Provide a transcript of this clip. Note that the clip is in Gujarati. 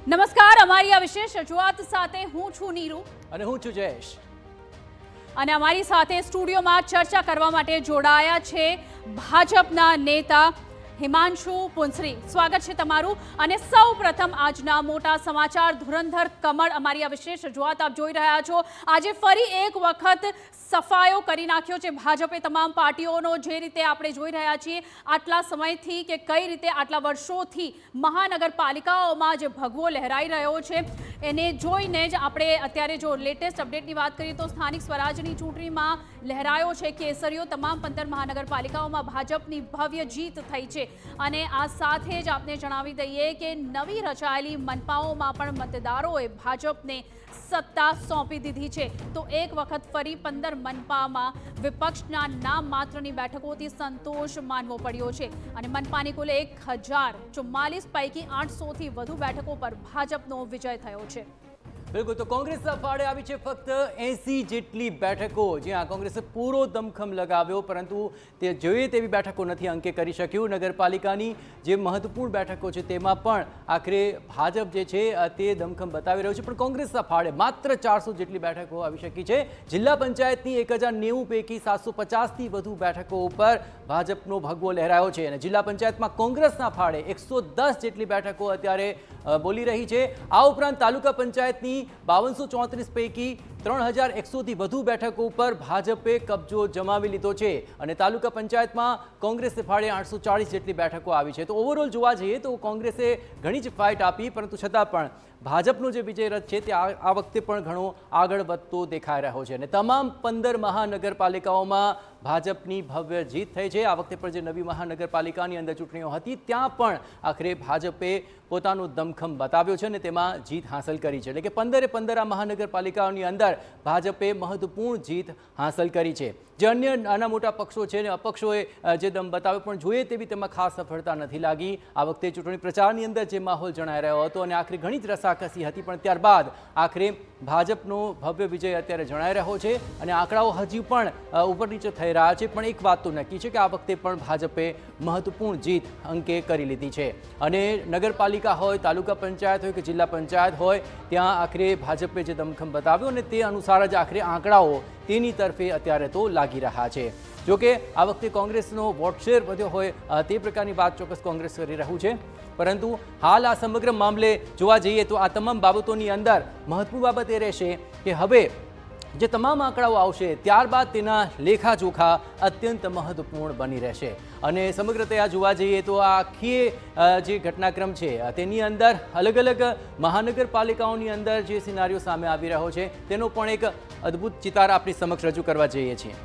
નમસ્કાર, અમારી આ વિશેષ રજૂઆત સાથે હું છું નીરુ અને હું છું જયેશ અને અમારી સાથે સ્ટુડિયોમાં ચર્ચા કરવા માટે જોડાયા છે ભાજપના નેતા હિમાંશુ પુંસરી। સ્વાગત છે તમારું। અને સૌપ્રથમ આજના મોટા સમાચાર ધુરંધર કમળ અમારી આ વિશેષ રજૂઆત આપ જોઈ રહ્યા છો। આજે ફરી એક વખત સફાયો કરી નાખ્યો છે ભાજપે તમામ પાર્ટીઓનો। જે રીતે આપણે જોઈ રહ્યા છીએ આટલા સમયથી કે કઈ રીતે આટલા વર્ષોથી મહાનગરપાલિકાઓમાં જે ભગવો લહેરાઈ રહ્યો છે એને જોઈને જ આપણે અત્યારે જો લેટેસ્ટ અપડેટની વાત કરીએ તો સ્થાનિક સ્વરાજની ચૂંટણીમાં લહેરાયો છે કેસરીઓ। તમામ 15 મહાનગરપાલિકાઓમાં ભાજપની ભવ્ય જીત થઈ છે અને આ સાથે જ આપને જણાવી દઈએ કે નવી રચાયેલી મનપાઓમાં પણ મતદારોએ ભાજપને સત્તા સોંપી દીધી છે। તો એક વખત ફરી 15 મનપામાં વિપક્ષના નામ માત્રની બેઠકોથી સંતોષ માનવો પડ્યો છે અને મનપાની કુલ 1044 પૈકી 800થી વધુ બેઠકો પર ભાજપનો વિજય થયો છે। બિલકુલ, તો કોંગ્રેસના ફાળે આવી છે ફક્ત 80 જેટલી બેઠકો, જ્યાં કોંગ્રેસે પૂરો દમખમ લગાવ્યો, પરંતુ તે જોઈએ તેવી બેઠકો નથી અંકે કરી શક્યું। નગરપાલિકાની જે મહત્વપૂર્ણ બેઠકો છે તેમાં પણ આખરે ભાજપ જે છે તે દમખમ બતાવી રહ્યું છે, પણ કોંગ્રેસના ફાળે માત્ર 400 જેટલી બેઠકો આવી શકી છે। જિલ્લા પંચાયતની 1090 પૈકી 750થી વધુ બેઠકો ઉપર ભાજપનો ભગવો લહેરાયો છે અને જિલ્લા પંચાયતમાં કોંગ્રેસના ફાળે 110 જેટલી બેઠકો અત્યારે બોલી રહી છે। આ ઉપરાંત તાલુકા પંચાયતની 5234 પૈકી 3100થી વધુ બેઠકો ઉપર ભાજપે કબજો જમાવી લીધો છે અને તાલુકા પંચાયતમાં કોંગ્રેસે ફાળે 840 જેટલી બેઠકો આવી છે। તો ઓવરઓલ જોવા જઈએ તો કોંગ્રેસે ઘણી જ ફાઇટ આપી, પરંતુ છતાં પણ ભાજપનો જે વિજય રથ છે તે આ વખતે પણ ઘણો આગળ વધતો દેખાઈ રહ્યો છે અને તમામ 15 મહાનગરપાલિકાઓમાં ભાજપની ભવ્ય જીત થઈ છે। આ વખતે પણ જે નવી મહાનગરપાલિકાની અંદર ચૂંટણીઓ હતી ત્યાં પણ આખરે ભાજપે પોતાનો દમખમ બતાવ્યો છે અને તેમાં જીત હાંસલ કરી છે, એટલે કે 15 મહાનગરપાલિકાઓની અંદર ભાજપે મહત્વપૂર્ણ જીત હાંસલ કરી છે। જે અન્ય નાના મોટા પક્ષો છે અને અપક્ષોએ જે દમ બતાવ્યો પણ જોઈએ તેવી તેમાં ખાસ સફળતા નથી લાગી। આ વખતે ચૂંટણી પ્રચારની અંદર જે માહોલ જણાઈ રહ્યો હતો અને આખરે ઘણી જ રસાકસી હતી, પણ ત્યારબાદ આખરે ભાજપનો ભવ્ય વિજય અત્યારે જણાઈ રહ્યો છે અને આંકડાઓ હજી પણ ઉપર નીચે થઈ રહ્યા છે, પણ એક વાત તો નક્કી છે કે આ વખતે પણ ભાજપે મહત્વપૂર્ણ જીત અંકે કરી લીધી છે અને નગરપાલિકા હોય, તાલુકા પંચાયત હોય કે જિલ્લા પંચાયત હોય, ત્યાં આખરે ભાજપે જે દમખમ બતાવ્યો અને તે અનુસાર જ આખરે આંકડાઓ તેની તરફે અત્યારે તો લાગી રહ્યા છે। જોકે આ વખતે કોંગ્રેસનો વોટ શેર વધ્યો હોય તે પ્રકારની વાત ચોક્કસ કોંગ્રેસ કરી રહ્યું છે, પરંતુ હાલ આ સમગ્ર મામલે જોવા જઈએ તો આ તમામ બાબતોની અંદર મહત્વપૂર્ણ બાબત એ રહેશે કે હવે જે તમામ આંકડાઓ આવશે ત્યારબાદ તેના લેખાજોખા અત્યંત મહત્વપૂર્ણ બની રહેશે અને સમગ્રતયા જોવા જઈએ તો આ આખી જે ઘટનાક્રમ છે તેની અંદર અલગ અલગ મહાનગરપાલિકાઓની અંદર જે સિનારીઓ સામે આવી રહ્યો છે તેનો પણ એક અદ્ભુત ચિતાર આપણી સમક્ષ રજૂ કરવા જઈએ છીએ।